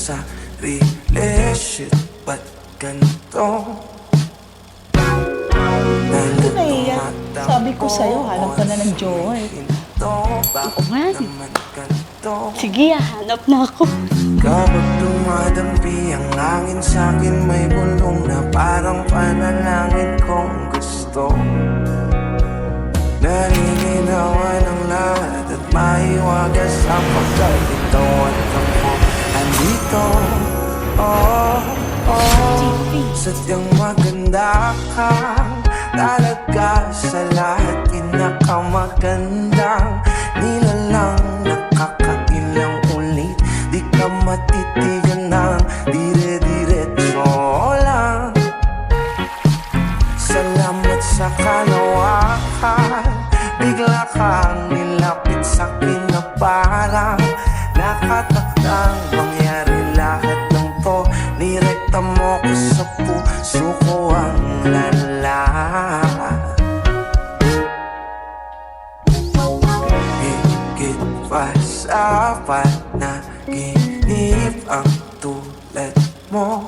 sarili. Shit, ba't ganito? Hindi nahiya. Sabi ko sa'yo, hanap ka na ng jowa eh. Oo nga. Sige, hanap na ako. Kapag dumadampi ang hangin sa'kin, may bulong na parang panalangin kong gusto. Nalilinawan ang lahat at maiwagas ang pagkalitaw at tampo. Andito, oh, oh, sadyang maganda ka talaga sa lahat, pinakamagandang nilalang, nakakailang ulit, di ka matitigan ng dire-diretso lang. Salamat sa kalawakan, bigla kang nilapit sa'kin na parang nakatakdang mangyari lahat ng to. Nirekta mo ko sa puso ko ang lala. Higit pa sa panaginip ang tulad mo,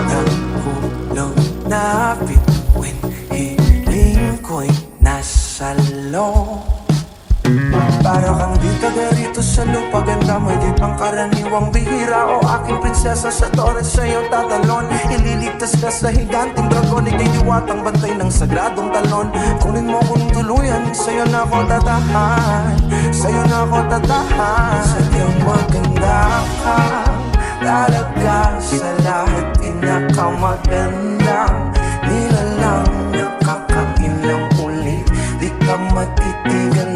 nahulog na bituin, hiling ko'y nasa loob. Para kang di taga rito sa lupa, ganda may di pang karaniwang bihira. O aking prinsesa sa Torres sa'yo tatalon, ililigtas ka sa higanting dragon, ikay diwatang bantay ng sagradong talon. Kunin mo kung tuluyan, sa'yo na ako tatahan, sa'yo na ako tatahan. Sadyang maganda ka talaga sa lahat, pinakamagandang nilalang, nakakailang ulit, di ka matitigan